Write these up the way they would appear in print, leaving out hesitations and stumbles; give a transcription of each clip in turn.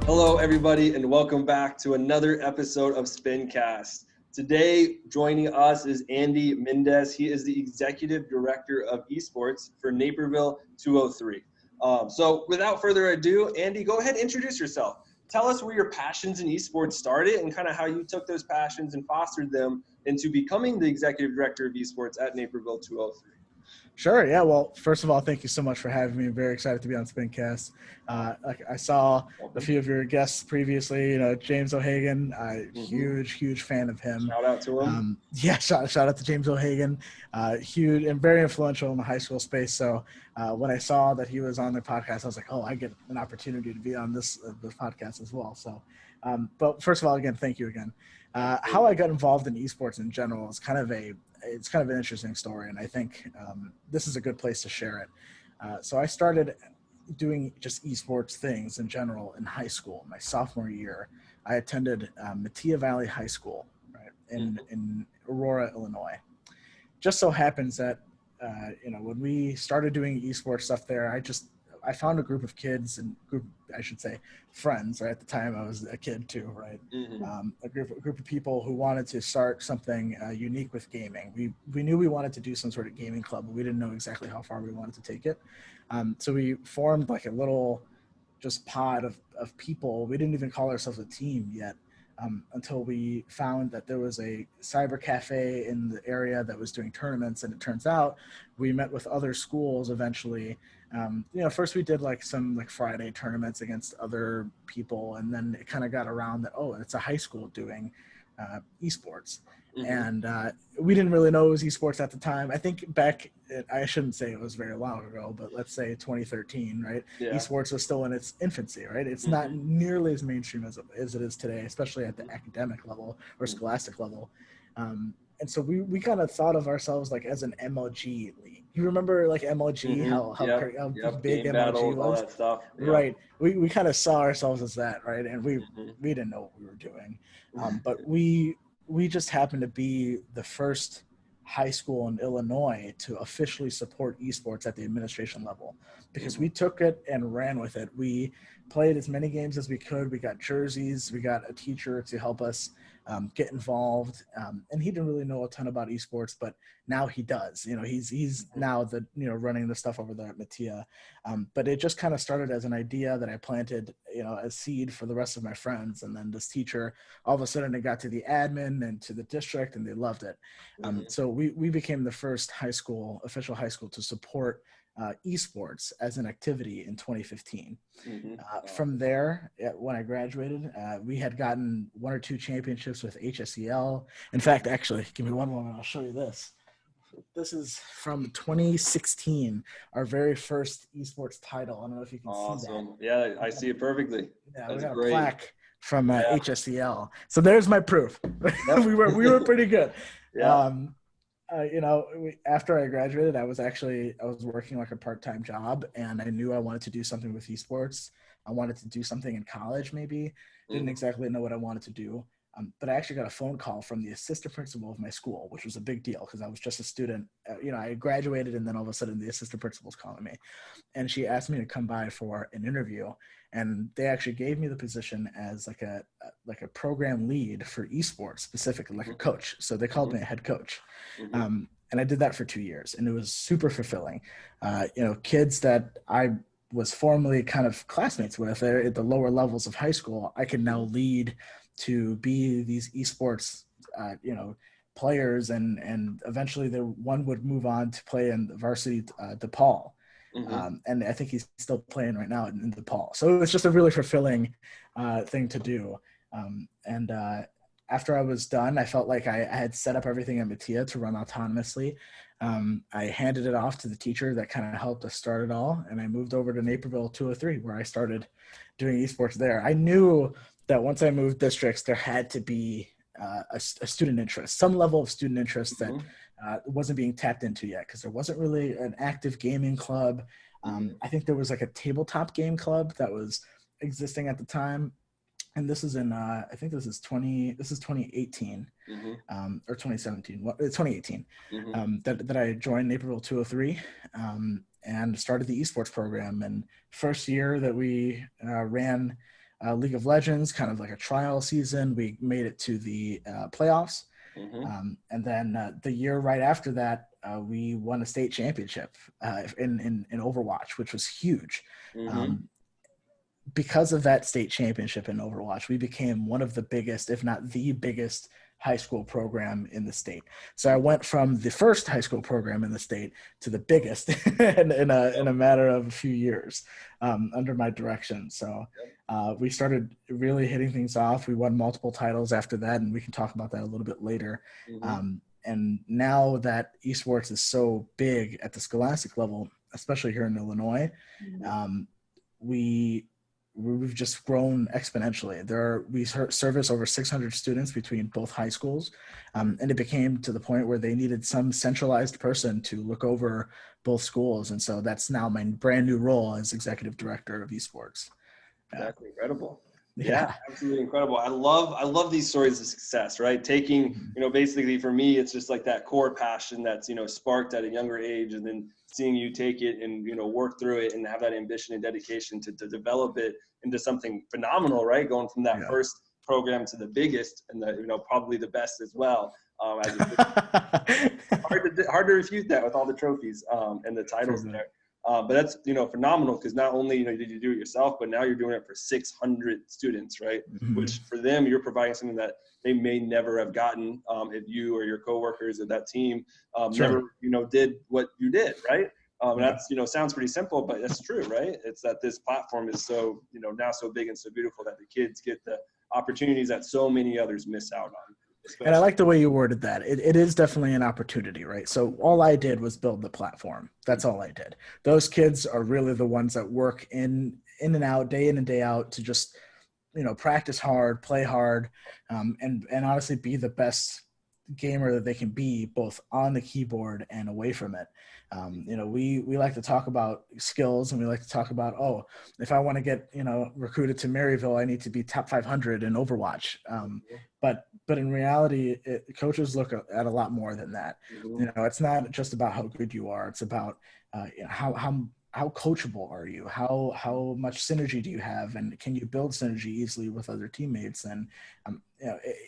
Hello, everybody, and welcome back to another episode of Spincast. Today, joining us is Andy MENDEZ. He is the Executive Director of Esports for Naperville 203. So without further ado, Andy, go ahead and introduce yourself. Tell us where your passions in esports started and kind of how you took those passions and fostered them into becoming the Executive Director of Esports at Naperville 203. Sure. Yeah. Well, first of all, thank you so much for having me. I'm very excited to be on Spincast. I saw a few of your guests previously. James O'Hagan. Huge fan of him. Shout out to him. Shout out to James O'Hagan. Huge and very influential in the high school space. So when I saw that he was on the podcast, I was like, oh, I get an opportunity to be on this podcast as well. So, but first of all, again, thank you again. How I got involved in esports in general is kind of an interesting story, and I think this is a good place to share it. So I started doing just esports things in general in high school. My sophomore year, I attended Metea Valley High School, right, in Aurora, Illinois. Just so happens that when we started doing esports stuff there, I found a group of kids and friends. Right at the time, I was a kid too, right? A group of people who wanted to start something unique with gaming. We knew we wanted to do some sort of gaming club, but we didn't know exactly how far we wanted to take it. So we formed like a little just pod of people. We didn't even call ourselves a team yet. Until we found that there was a cyber cafe in the area that was doing tournaments, and it turns out we met with other schools eventually. First we did some Friday tournaments against other people, and then it kind of got around that, oh, it's a high school doing esports. And we didn't really know it was esports at the time. I think I shouldn't say it was very long ago, but let's say 2013, right? Yeah. Esports was still in its infancy, right? It's not nearly as mainstream as it is today, especially at the academic level or scholastic level. And so we kind of thought of ourselves like as an MLG league. You remember like MLG, how big Game MLG battles, was? all that stuff. Yep. Right. We kind of saw ourselves as that, right? And we didn't know what we were doing. But we just happened to be the first high school in Illinois to officially support esports at the administration level, because we took it and ran with it. We played as many games as we could. We got jerseys. We got a teacher to help us get involved. And he didn't really know a ton about esports, but now he does. He's now running the stuff over there at Metea. But it just kind of started as an idea that I planted, as seed for the rest of my friends. And then this teacher, all of a sudden it got to the admin and to the district, and they loved it. So we became the first official high school to support esports as an activity in 2015. From there, when I graduated, we had gotten 1 or 2 championships with HSEL. In fact, actually, give me one moment. I'll show you this. This is from 2016, our very first esports title. I don't know if you can see that. Yeah, I see it perfectly. Yeah, we got a plaque from HSEL. So there's my proof. Yep. we were pretty good. Yeah. After I graduated, I was working like a part-time job, and I knew I wanted to do something with esports. I wanted to do something in college, maybe. Didn't exactly know what I wanted to do. But I actually got a phone call from the assistant principal of my school, which was a big deal because I was just a student. I graduated, and then all of a sudden the assistant principal's calling me. And she asked me to come by for an interview. And they actually gave me the position as like a program lead for esports, specifically like a coach. So they called me a head coach. And I did that for 2 years, and it was super fulfilling. Kids that I was formerly kind of classmates with at the lower levels of high school, I can now lead to be these esports, players, and eventually one would move on to play in the varsity DePaul. And I think he's still playing right now in DePaul. So it was just a really fulfilling thing to do. And after I was done, I felt like I had set up everything at Metea to run autonomously. I handed it off to the teacher that kind of helped us start it all, and I moved over to Naperville 203, where I started doing esports there. I knew that once I moved districts, there had to be a student interest, some level of student interest that wasn't being tapped into yet, because there wasn't really an active gaming club. I think there was like a tabletop game club that was existing at the time. And this is in, I think this is 2018 or 2017, 2018, that I joined Naperville 203 and started the esports program. And first year that we ran League of Legends, kind of like a trial season. We made it to the playoffs. And then the year right after that, we won a state championship in Overwatch, which was huge. Because of that state championship in Overwatch, we became one of the biggest, if not the biggest, high school program in the state. So I went from the first high school program in the state to the biggest in a matter of a few years under my direction. So we started really hitting things off. We won multiple titles after that, and we can talk about that a little bit later. And now that esports is so big at the scholastic level, especially here in Illinois, we've just grown exponentially. We service over 600 students between both high schools, and it became to the point where they needed some centralized person to look over both schools. And so that's now my brand new role as executive director of esports. That's incredible. Yeah, absolutely incredible. I love these stories of success, right? Taking, basically for me, it's just like that core passion that's, sparked at a younger age, and then seeing you take it and, work through it and have that ambition and dedication to develop it into something phenomenal, right? Going from that first program to the biggest and the, probably the best as well. Hard to refute that with all the trophies and the titles there. But that's, phenomenal, because not only, did you do it yourself, but now you're doing it for 600 students, right? Which for them, you're providing something that they may never have gotten if you or your coworkers or that team never, did what you did, right? That's, sounds pretty simple, but that's true, right? It's that this platform is so, now so big and so beautiful that the kids get the opportunities that so many others miss out on. And I like the way you worded that. It is definitely an opportunity, right? So all I did was build the platform. That's all I did. Those kids are really the ones that work in and out, day in and day out, to just, practice hard, play hard, and honestly be the best gamer that they can be, both on the keyboard and away from it. We like to talk about skills, and we like to talk about, if I want to get, recruited to Maryville, I need to be top 500 in Overwatch. But in reality, coaches look at a lot more than that. It's not just about how good you are. It's about how coachable are you? How much synergy do you have? And can you build synergy easily with other teammates? And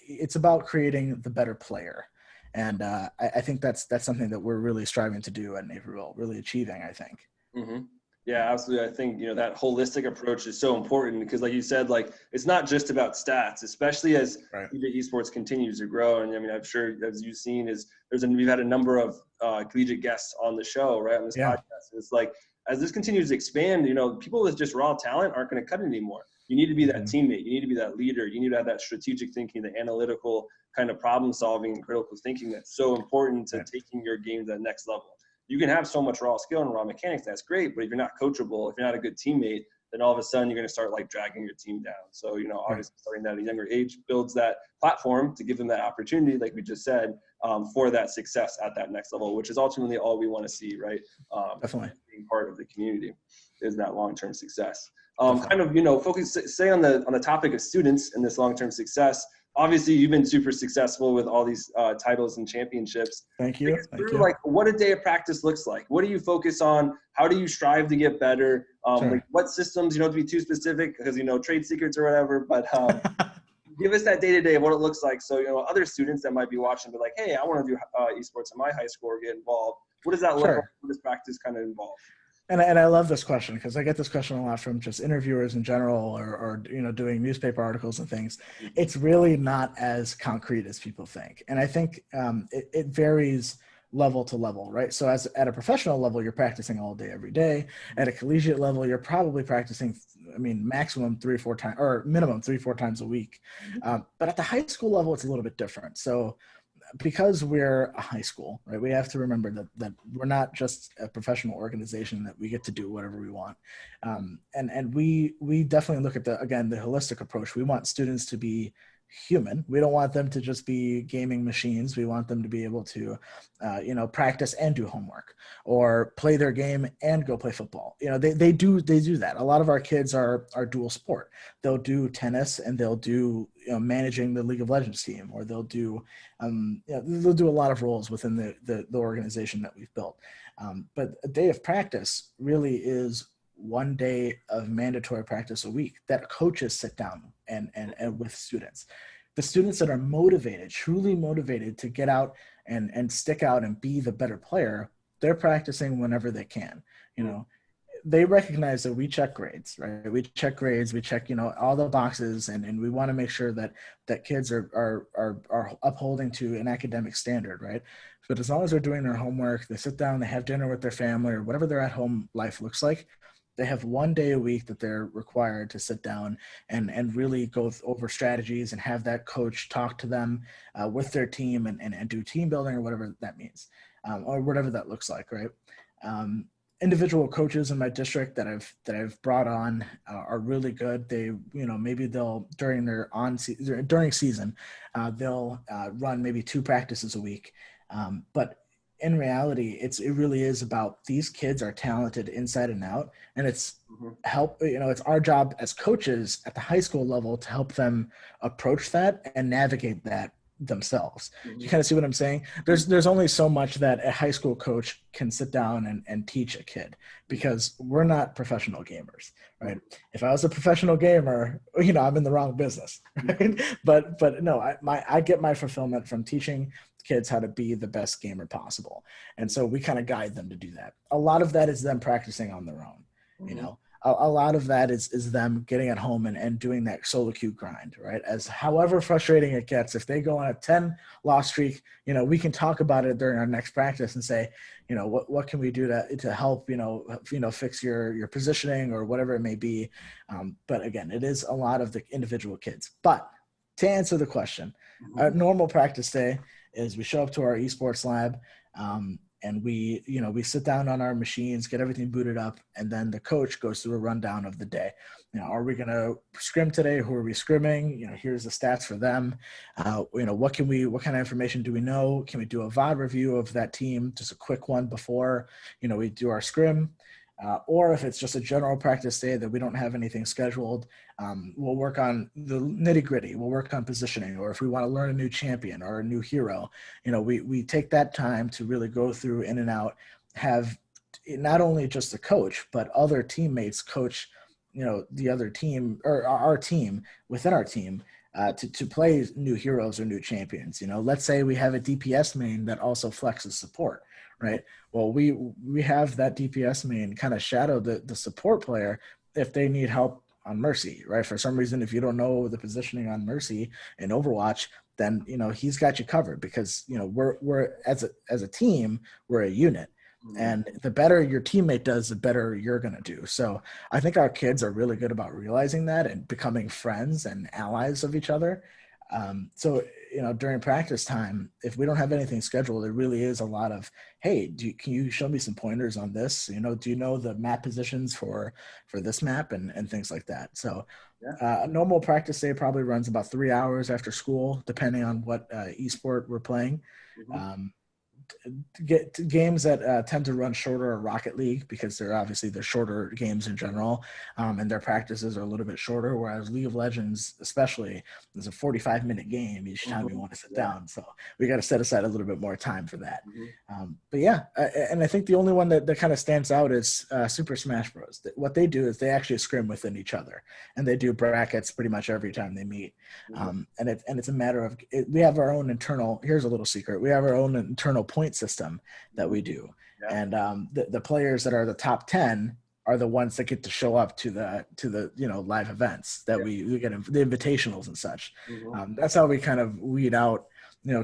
it's about creating the better player. And I think that's something that we're really striving to do at Naperville, really achieving, I think. Yeah, absolutely. I think, that holistic approach is so important, because like you said, like, it's not just about stats, especially as esports continues to grow. And I mean, I'm sure, as you've seen, we've had a number of collegiate guests on the show, right, on this podcast. And it's like, as this continues to expand, people with just raw talent aren't going to cut it anymore. You need to be that teammate. You need to be that leader. You need to have that strategic thinking, the analytical kind of problem solving and critical thinking that's so important to taking your game to the next level. You can have so much raw skill and raw mechanics, that's great, but if you're not coachable, if you're not a good teammate, then all of a sudden you're going to start like dragging your team down. So, obviously starting at a younger age builds that platform to give them that opportunity, like we just said, for that success at that next level, which is ultimately all we want to see, right? Definitely. Being part of the community is that long-term success. Kind of, stay on the topic of students and this long-term success. Obviously, you've been super successful with all these titles and championships. Thank you. Like, what a day of practice looks like. What do you focus on? How do you strive to get better? Like, what systems? You don't have to be too specific, because trade secrets or whatever. But give us that day-to-day of what it looks like, so other students that might be watching be like, hey, I want to do esports in my high school or get involved. What does that look like? What does practice kind of involve? And I love this question, because I get this question a lot from just interviewers in general, or doing newspaper articles and things. It's really not as concrete as people think. And I think it varies level to level, right? So at a professional level, you're practicing all day, every day. At a collegiate level, you're probably practicing, maximum 3 or 4 times, or minimum 3-4 times a week. But at the high school level, it's a little bit different. So because we're a high school, right, we have to remember that we're not just a professional organization that we get to do whatever we want. And we definitely look at the holistic approach. We want students to be human. We don't want them to just be gaming machines. We want them to be able to, practice and do homework, or play their game and go play football. They do that. A lot of our kids are dual sport. They'll do tennis, and they'll do managing the League of Legends team, or they'll do they'll do a lot of roles within the organization that we've built. But a day of practice really is one day of mandatory practice a week that coaches sit down and with students. The students that are motivated, truly motivated to get out and stick out and be the better player, they're practicing whenever they can. You know, they recognize that we check grades, right? We check grades, we check, all the boxes, and we want to make sure that kids are upholding to an academic standard, right? But as long as they're doing their homework, they sit down, they have dinner with their family, or whatever their at-home life looks like, they have one day a week that they're required to sit down and really go over strategies and have that coach talk to them with their team and do team building or whatever that means, or whatever that looks like, right? Individual coaches in my district that I've brought on are really good. They, maybe they'll during season, they'll run maybe 2 practices a week. But in reality, it really is about these kids are talented inside and out, and it's it's our job as coaches at the high school level to help them approach that and navigate that themselves. You kind of see what I'm saying? There's only so much that a high school coach can sit down and teach a kid, because we're not professional gamers, right? If I was a professional gamer, I'm in the wrong business, right? But no, I get my fulfillment from teaching kids how to be the best gamer possible. And so we kind of guide them to do that. A lot of that is them practicing on their own, a lot of that is them getting at home and doing that solo queue grind, right? As however frustrating it gets, if they go on a 10 loss streak, we can talk about it during our next practice and say, what can we do to help, fix your positioning or whatever it may be. But again, it is a lot of the individual kids. But to answer the question, a normal practice day is we show up to our esports lab, and we sit down on our machines, get everything booted up, and then the coach goes through a rundown of the day. Are we going to scrim today? Who are we scrimming? Here's the stats for them. What kind of information do we know? Can we do a VOD review of that team? Just a quick one before, we do our scrim. Or if it's just a general practice day that we don't have anything scheduled, we'll work on the nitty gritty. We'll work on positioning, or if we want to learn a new champion or a new hero, we take that time to really go through in and out, have not only just the coach, but other teammates coach, the other team or our team within our team to play new heroes or new champions. Let's say we have a DPS main that also flexes support. Right. Well, we have that DPS main kind of shadow the support player if they need help on Mercy, right? For some reason, if you don't know the positioning on Mercy in Overwatch, then he's got you covered, because we're as a team, we're a unit, and the better your teammate does, the better you're gonna do. So I think our kids are really good about realizing that and becoming friends and allies of each other. So during practice time, if we don't have anything scheduled, it really is a lot of, hey, can you show me some pointers on this? Do you know the map positions for this map and things like that? So a normal practice day probably runs about 3 hours after school, depending on what esport we're playing. Games that tend to run shorter are Rocket League, because they're shorter games in general, and their practices are a little bit shorter, whereas League of Legends especially is a 45-minute game each time you want to sit down, so we got to set aside a little bit more time for that. But yeah, and I think the only one that kind of stands out is Super Smash Bros. What they do is they actually scrim within each other, and they do brackets pretty much every time they meet. And it's a matter of we have our own internal, here's a little secret, we have our own internal point system that we do. And the players that are the top 10 are the ones that get to show up to the live events that we get, the invitationals and such. That's how we kind of weed out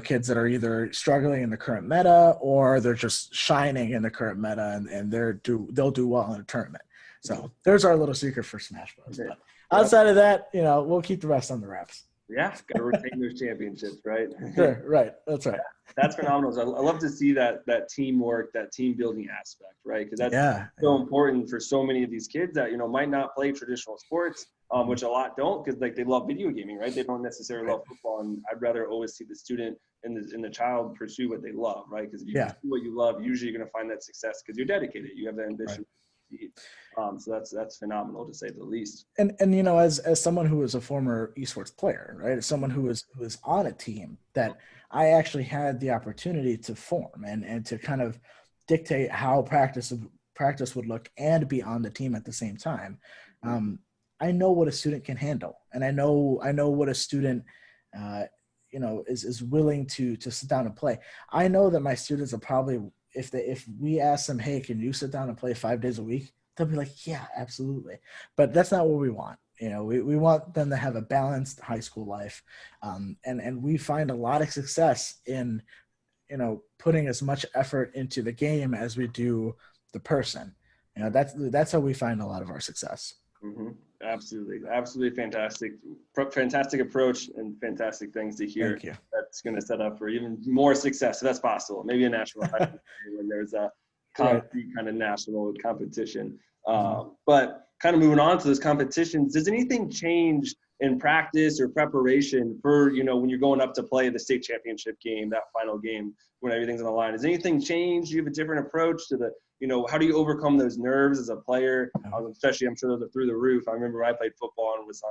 kids that are either struggling in the current meta or they're just shining in the current meta, and they'll do well in a tournament. So there's our little secret for Smash Bros. But outside of that, we'll keep the rest on the wraps. Yeah, got to retain those championships, right? Sure, right. That's right. That's phenomenal. I love to see that teamwork, that team building aspect, right? Because that's so important for so many of these kids that might not play traditional sports, which a lot don't, because they love video gaming, right? They don't necessarily love football, and I'd rather always see the student and the child pursue what they love, right? Because if you pursue what you love, usually you're going to find that success because you're dedicated. You have the ambition. Right. So that's phenomenal, to say the least. And as someone who was a former esports player, right, as someone who was on a team that I actually had the opportunity to form and to kind of dictate how practice practice would look and be on the team at the same time. I know what a student can handle, and I know what a student, is willing to sit down and play. I know that my students are probably, if we ask them, hey, can you sit down and play 5 days a week? They'll be like, yeah, absolutely. But that's not what we want. We want them to have a balanced high school life. And we find a lot of success in, putting as much effort into the game as we do the person. That's how we find a lot of our success. Mm-hmm. Absolutely fantastic approach and fantastic things to hear. Thank you. That's going to set up for even more success if that's possible. Maybe a national title when there's a concrete kind of national competition. But kind of moving on to those competitions, does anything change in practice or preparation for, when you're going up to play the state championship game, that final game, when everything's on the line? Does anything change? Do you have a different approach to the, how do you overcome those nerves as a player? Especially, I'm sure those are through the roof. I remember when I played football and was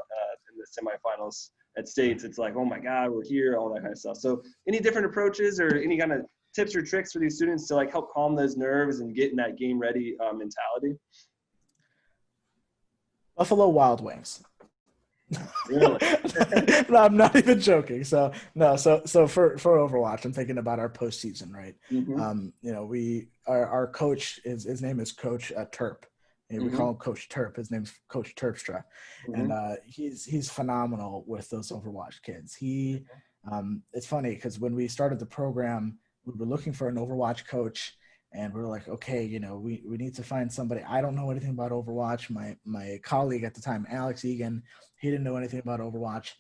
in the semifinals at states. It's like, oh my God, we're here, all that kind of stuff. So any different approaches or any kind of tips or tricks for these students to help calm those nerves and get in that game ready mentality? Buffalo Wild Wings. Really? No, I'm not even joking. So for Overwatch, I'm thinking about our postseason, right? Our coach, his name is Coach Terp. We call him Coach Terp. His name's Coach Terpstra, and he's phenomenal with those Overwatch kids. It's funny because when we started the program, we were looking for an Overwatch coach. And we were like, okay, we need to find somebody. I don't know anything about Overwatch. My colleague at the time, Alex Egan, he didn't know anything about Overwatch.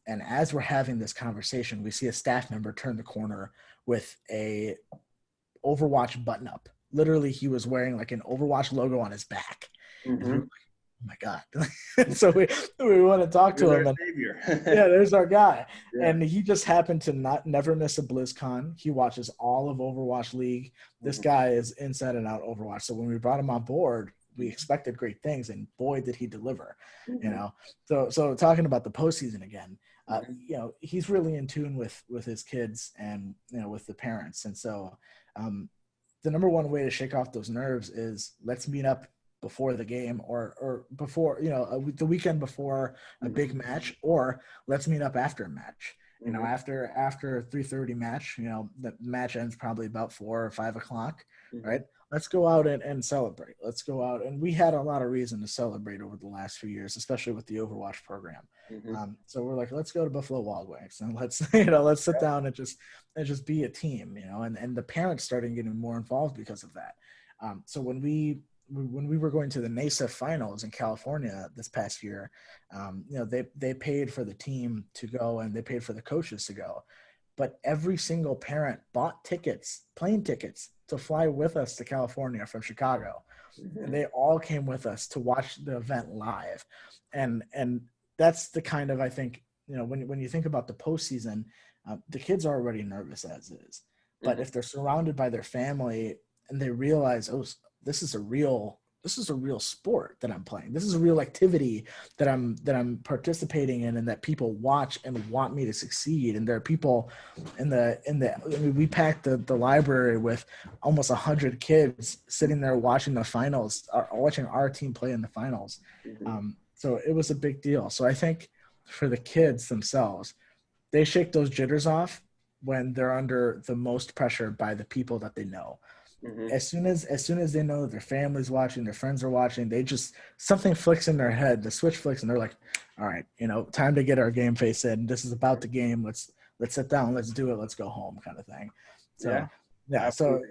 And as we're having this conversation, we see a staff member turn the corner with a Overwatch button up. Literally, he was wearing an Overwatch logo on his back. And we were like, oh my God. So we want to talk to him. Yeah, there's our guy. Yeah. And he just happened to never miss a BlizzCon. He watches all of Overwatch League. This guy is inside and out Overwatch. So when we brought him on board, we expected great things, and boy, did he deliver. So talking about the postseason again, he's really in tune with his kids and with the parents. And so the number one way to shake off those nerves is let's meet up before the game or before, the weekend before a big match, or let's meet up after a match. After 3:30 match, the match ends probably about 4 or 5 o'clock, right? Let's go out and celebrate. Let's go out. And we had a lot of reason to celebrate over the last few years, especially with the Overwatch program. So we're like, let's go to Buffalo Wild Wings and let's sit down and just be a team, and the parents started getting more involved because of that. So when we were going to the NASA finals in California this past year, they paid for the team to go and they paid for the coaches to go, but every single parent bought plane tickets to fly with us to California from Chicago. And they all came with us to watch the event live. And that's the kind of, I think, when you think about the postseason, the kids are already nervous as is, but if they're surrounded by their family and they realize, oh, this is a real sport that I'm playing. This is a real activity that I'm participating in, and that people watch and want me to succeed. And there are people we packed the library with almost 100 kids sitting there watching the finals, watching our team play in the finals. So it was a big deal. So I think for the kids themselves, they shake those jitters off when they're under the most pressure by the people that they know. As soon as they know their family's watching, their friends are watching, something flicks in their head, the switch flicks, and they're like, all right, time to get our game face in. This is about the game. Let's sit down. Let's do it. Let's go home, kind of thing. So, yeah. So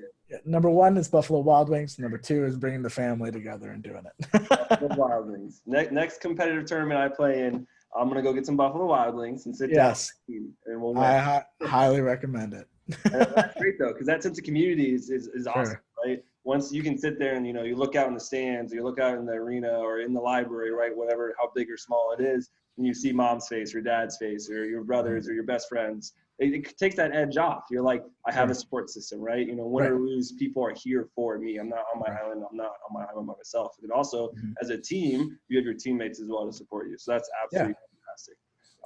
number one is Buffalo Wild Wings. Number two is bringing the family together and doing it. Buffalo Wild Wings. Next competitive tournament I play in, I'm going to go get some Buffalo Wild Wings and sit down and we'll win. I highly recommend it. That's great though, because that sense of community is awesome, right? Once you can sit there and you look out in the stands, or you look out in the arena or in the library, right? Whatever, how big or small it is, and you see mom's face or dad's face or your brothers or your best friends, it takes that edge off. You're like, I have a support system, right? Win or lose, people are here for me. I'm not on my island. I'm not on my island by myself. And also, as a team, you have your teammates as well to support you. So that's absolutely fantastic.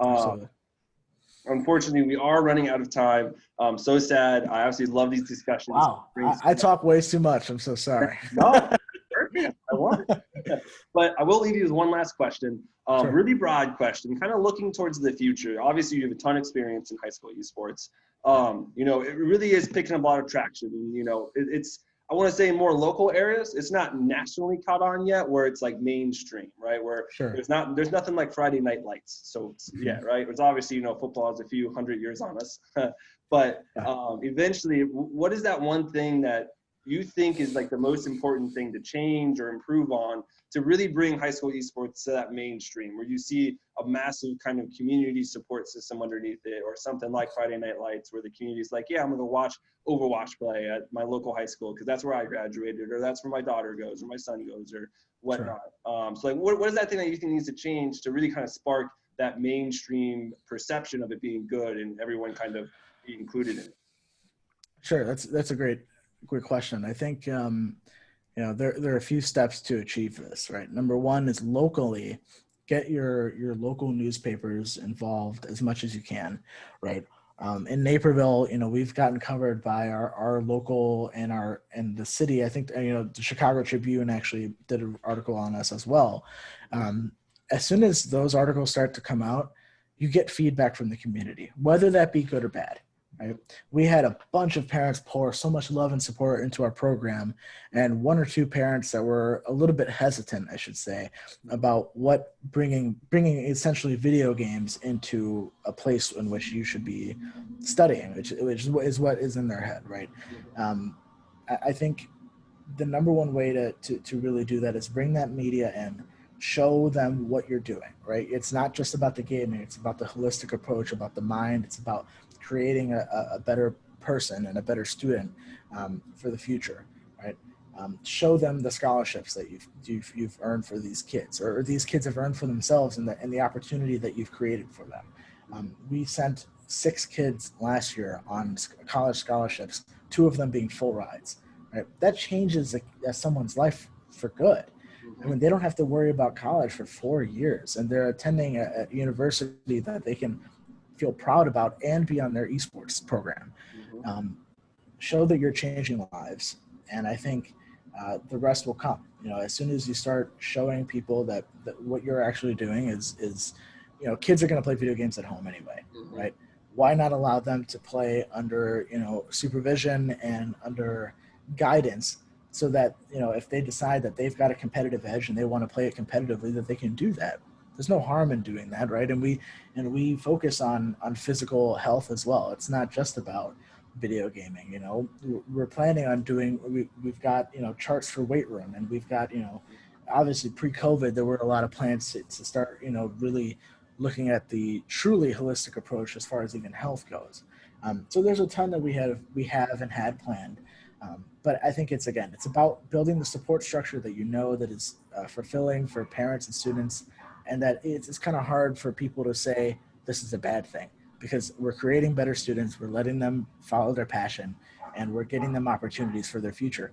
Absolutely. Unfortunately, we are running out of time. So sad. I absolutely love these discussions. Wow. I talk way too much. I'm so sorry. No, what? But I will leave you with one last question. Sure. Really broad question, kind of looking towards the future. Obviously, you have a ton of experience in high school esports. It really is picking up a lot of traction. And, it's, I want to say, in more local areas. It's not nationally caught on yet, where it's like mainstream, right? Where Sure. there's nothing like Friday Night Lights. So yeah, right. It's obviously, football has a few hundred years on us, but eventually, what is that one thing that you think is like the most important thing to change or improve on to really bring high school esports to that mainstream, where you see a massive kind of community support system underneath it, or something like Friday Night Lights, where the community's like, yeah, I'm gonna go watch Overwatch play at my local high school because that's where I graduated, or that's where my daughter goes, or my son goes, or whatnot. Sure. So like, what is that thing that you think needs to change to really kind of spark that mainstream perception of it being good and everyone kind of be included in it? Sure, that's a great question. I think there are a few steps to achieve this, right? Number one is locally get your local newspapers involved as much as you can, right? In Naperville, we've gotten covered by our local and the city. I think the Chicago Tribune actually did an article on us as well. As soon as those articles start to come out, you get feedback from the community, whether that be good or bad. Right. We had a bunch of parents pour so much love and support into our program, and one or two parents that were a little bit hesitant, I should say, about bringing essentially video games into a place in which you should be studying, which is what is in their head, right? I think the number one way to really do that is bring that media in, show them what you're doing, right? It's not just about the gaming, it's about the holistic approach, about the mind, it's about creating a better person and a better student for the future, right? Show them the scholarships that you've earned for these kids, or these kids have earned for themselves, and the opportunity that you've created for them. We sent 6 kids last year on college scholarships, 2 of them being full rides, right? That changes someone's life for good. I mean, they don't have to worry about college for 4 years, and they're attending a university that they can feel proud about and be on their esports program. Show that you're changing lives, and I think the rest will come. As soon as you start showing people that what you're actually doing is kids are going to play video games at home anyway, right? Why not allow them to play under supervision and under guidance, so that if they decide that they've got a competitive edge and they want to play it competitively, that they can do that. There's no harm in doing that, right? And we focus on physical health as well. It's not just about video gaming. We're planning on we've got charts for weight room, and we've got obviously pre-COVID there were a lot of plans to start really looking at the truly holistic approach as far as even health goes. So there's a ton that we have and had planned. But I think it's about building the support structure that is fulfilling for parents and students, and that it's kind of hard for people to say this is a bad thing, because we're creating better students, we're letting them follow their passion, and we're getting them opportunities for their future.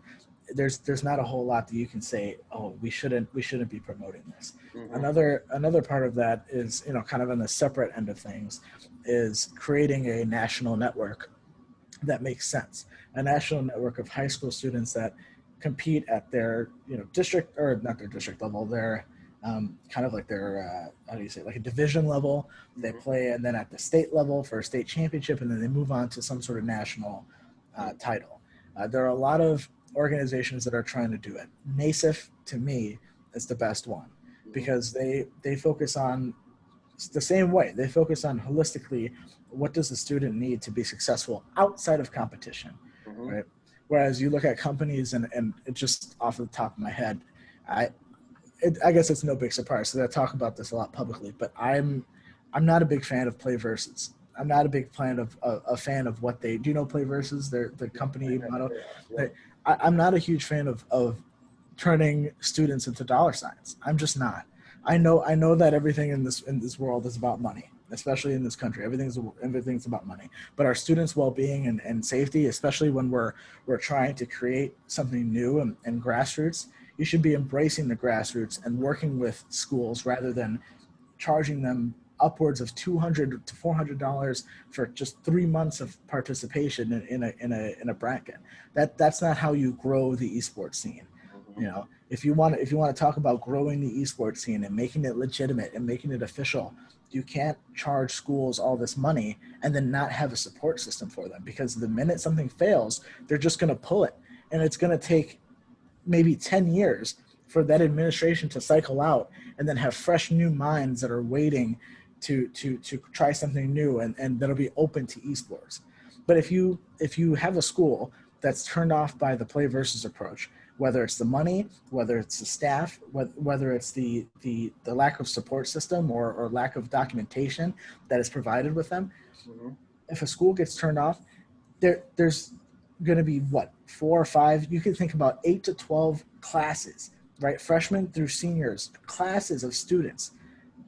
There's not a whole lot that you can say, oh, we shouldn't be promoting this. Another part of that is kind of on the separate end of things is creating a national network that makes sense. A national network of high school students that compete at their district, or not their district level, their kind of like their like a division level. They play, and then at the state level for a state championship, and then they move on to some sort of national title. There are a lot of organizations that are trying to do it. NASIF, to me, is the best one, because they focus on the same way. They focus on holistically, what does the student need to be successful outside of competition, right? Whereas you look at companies, and it just off the top of my head, I guess it's no big surprise. So I talk about this a lot publicly, but I'm not a big fan of Play Versus. I'm not a big fan of what they do. Play Versus, the company model. I'm not a huge fan of turning students into dollar signs. I'm just not. I know that everything in this world is about money, especially in this country. Everything's about money. But our students' well-being and safety, especially when we're trying to create something new and grassroots, you should be embracing the grassroots and working with schools rather than charging them upwards of $200 to $400 for just 3 months of participation in a bracket. That's not how you grow the esports scene. You know, if you want to talk about growing the esports scene and making it legitimate and making it official, you can't charge schools all this money and then not have a support system for them, because the minute something fails, they're just going to pull it, and it's going to take maybe 10 years for that administration to cycle out and then have fresh new minds that are waiting to try something new and that'll be open to esports. But if you have a school that's turned off by the play versus approach, whether it's the money, whether it's the staff, whether it's the lack of support system or lack of documentation that is provided with them, if a school gets turned off, there's going to be 4 or 5, you can think about 8 to 12 classes, right? Freshmen through seniors, classes of students,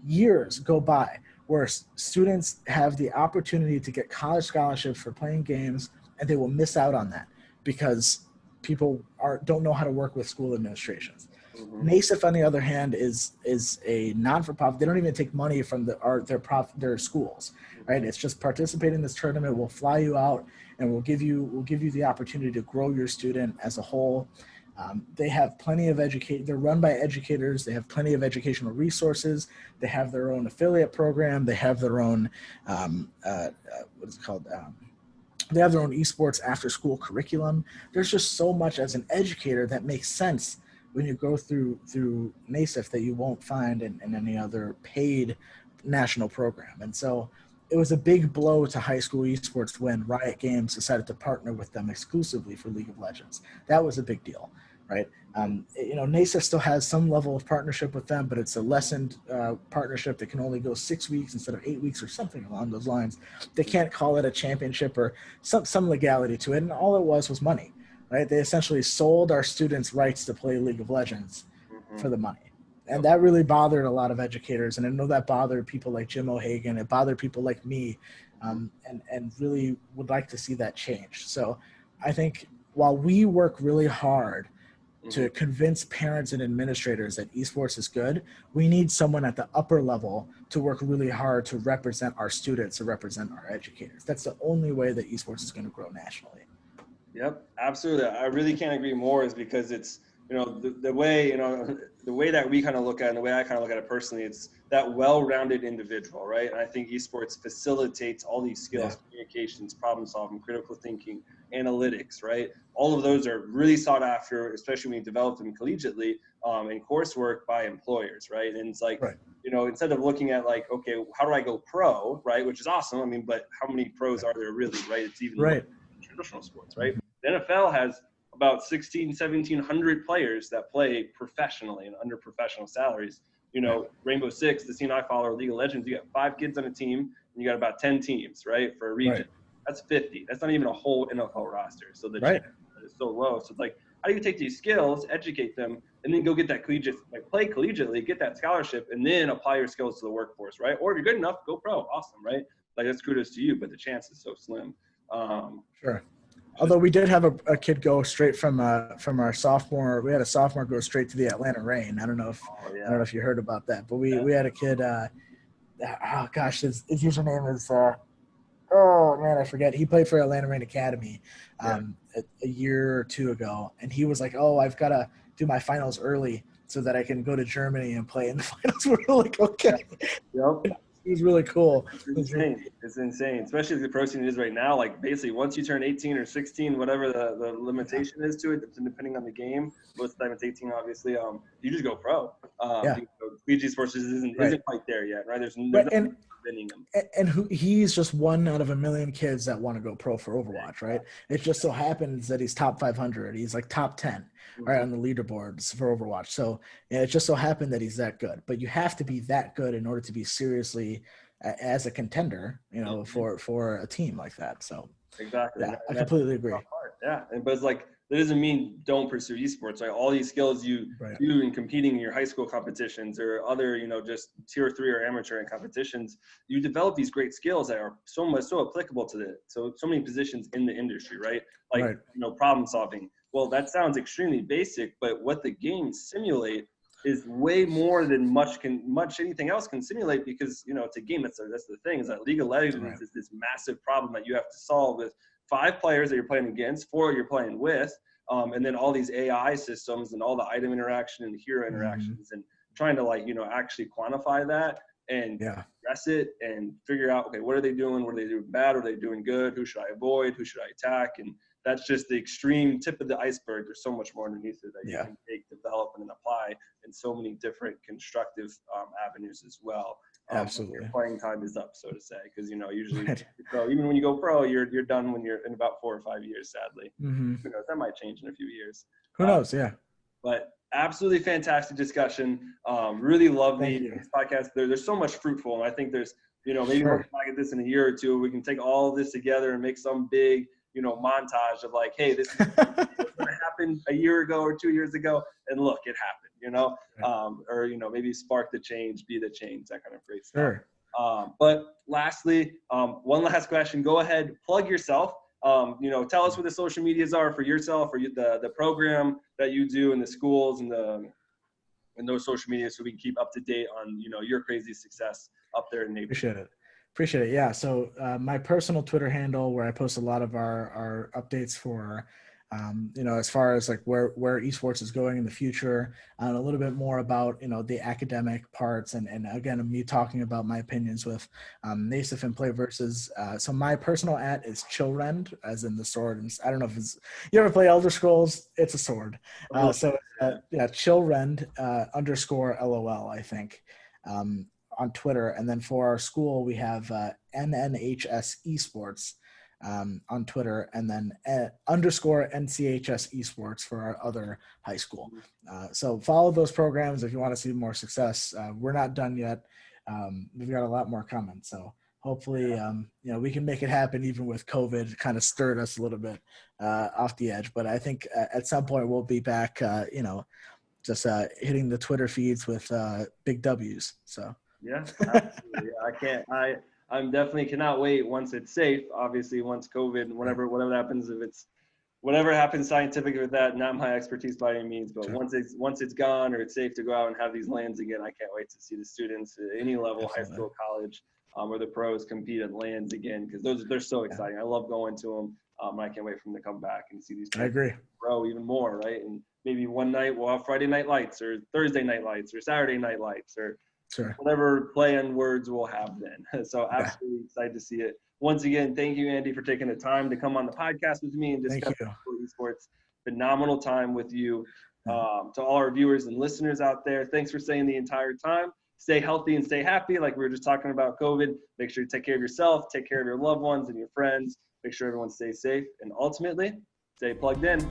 years go by where students have the opportunity to get college scholarships for playing games, and they will miss out on that because people don't know how to work with school administrations. NASIF, on the other hand, is a non-for-profit. They don't even take money from their schools, right? It's just participate in this tournament. We'll fly you out, and we'll give you the opportunity to grow your student as a whole. They have plenty of they're run by educators. They have plenty of educational resources. They have their own affiliate program. They have their own they have their own esports after school curriculum. There's just so much as an educator that makes sense when you go through NASIF that you won't find in any other paid national program. And so it was a big blow to high school esports when Riot Games decided to partner with them exclusively for League of Legends. That was a big deal, right? NASIF still has some level of partnership with them, but it's a lessened partnership that can only go 6 weeks instead of 8 weeks or something along those lines. They can't call it a championship or some legality to it, and all it was money, right? They essentially sold our students rights to play League of Legends for the money. And that really bothered a lot of educators. And I know that bothered people like Jim O'Hagan. It bothered people like me, and really would like to see that change. So I think while we work really hard to convince parents and administrators that esports is good, we need someone at the upper level to work really hard to represent our students, to represent our educators. That's the only way that esports is going to grow nationally. Yep, absolutely. I really can't agree more, is because it's, the way that we kind of look at it, and the way I kind of look at it personally, it's that well-rounded individual, right? And I think esports facilitates all these skills, communications, problem solving, critical thinking, analytics, right? All of those are really sought after, especially when you develop them collegiately in coursework by employers, right? And it's like, instead of looking at like, okay, how do I go pro, right? Which is awesome. I mean, but how many pros are there really, right? It's even in traditional sports, right? The NFL has about 1,700 players that play professionally and under professional salaries. Rainbow Six, the scene I follow, League of Legends, you got 5 kids on a team, and you got about 10 teams, right, for a region. Right. That's 50. That's not even a whole NFL roster. So the chance is so low. So it's like, how do you take these skills, educate them, and then go get that play collegiately, get that scholarship, and then apply your skills to the workforce, right? Or if you're good enough, go pro. Awesome, right? Like, that's kudos to you, but the chance is so slim. Sure. Although we did have a kid go straight from our sophomore. We had a sophomore go straight to the Atlanta Reign. I don't know if you heard about that, but we had a kid. His username is I forget. He played for Atlanta Reign Academy a year or two ago, and he was like, "Oh, I've got to do my finals early so that I can go to Germany and play in the finals." We're like, "Okay." Yep. It was really cool. It's insane, especially if the pro scene is right now. Like, basically, once you turn 18 or 16, whatever the limitation is to it, depending on the game, most of the time it's 18, obviously, you just go pro. PG Sports isn't quite there yet, right? There's no preventing them. And he's just one out of a million kids that want to go pro for Overwatch, right? It just so happens that he's top 500. He's like top 10, right, on the leaderboards for Overwatch. So it just so happened that he's that good. But you have to be that good in order to be seriously as a contender, for a team like that. So exactly, I completely agree. But it's like, that doesn't mean don't pursue esports, right? All these skills you do in competing in your high school competitions or other, just tier 3 or amateur competitions, you develop these great skills that are so applicable to so many positions in the industry, right? Like, problem solving. Well, that sounds extremely basic, but what the games simulate is way more than much anything else can simulate, because it's a game. That's the thing, is that League of Legends is this massive problem that you have to solve with 5 players that you're playing against, 4 you're playing with, And then all these AI systems and all the item interaction and the hero interactions and trying to like, actually quantify that and address it and figure out, okay, what are they doing? What are they doing bad? Are they doing good? Who should I avoid? Who should I attack? And that's just the extreme tip of the iceberg. There's so much more underneath it that you can take, develop, and then apply in so many different constructive avenues as well. Absolutely. Your playing time is up, so to say, because usually pro, even when you go pro, you're done when you're in about 4 or 5 years. Sadly, who knows? That might change in a few years. Who knows? Yeah. But absolutely fantastic discussion. Really love these podcasts. There's so much fruitful, and I think there's maybe we'll look back at this in a year or two. We can take all of this together and make some big montage of like, hey, this is going to happen a year ago or 2 years ago, and look, it happened. Or maybe spark the change, be the change, that kind of great stuff. Sure. But lastly, one last question. Go ahead, plug yourself. Tell us what the social medias are for yourself, or the program that you do in the schools and those social media, so we can keep up to date on your crazy success up there in Naperville. Appreciate it. Yeah. So my personal Twitter handle, where I post a lot of our updates for as far as like where esports is going in the future, and a little bit more about the academic parts, and again, me talking about my opinions with Nassif and Play Versus. So my personal @ is Chillrend, as in the sword. And I don't know if you ever play Elder Scrolls. It's a sword. Chillrend _LOL, I think, on Twitter. And then for our school, we have NNHS Esports on Twitter, and then _NCHS Esports for our other high school. So follow those programs if you want to see more success. We're not done yet. We've got a lot more coming. So hopefully, we can make it happen, even with COVID kind of stirred us a little bit off the edge. But I think at some point we'll be back, just hitting the Twitter feeds with big W's. So. Yeah, absolutely. I'm definitely cannot wait once it's safe. Obviously, once COVID, whatever happens, if it's whatever happens scientific with that, not my expertise by any means. But once it's gone or it's safe to go out and have these LANs again, I can't wait to see the students at any level, high school, college, or the pros compete at LANs again, because they're so exciting. I love going to them. I can't wait for them to come back and see these. I agree. Grow even more, right? And maybe one night we'll have Friday night lights, or Thursday night lights, or Saturday night lights, or whatever play on words we'll have then. So absolutely excited to see it. Once again, thank you, Andy, for taking the time to come on the podcast with me and discuss esports. Phenomenal time with you. To all our viewers and listeners out there, thanks for staying the entire time. Stay healthy and stay happy. Like we were just talking about COVID, make sure you take care of yourself, take care of your loved ones and your friends. Make sure everyone stays safe, and ultimately, stay plugged in.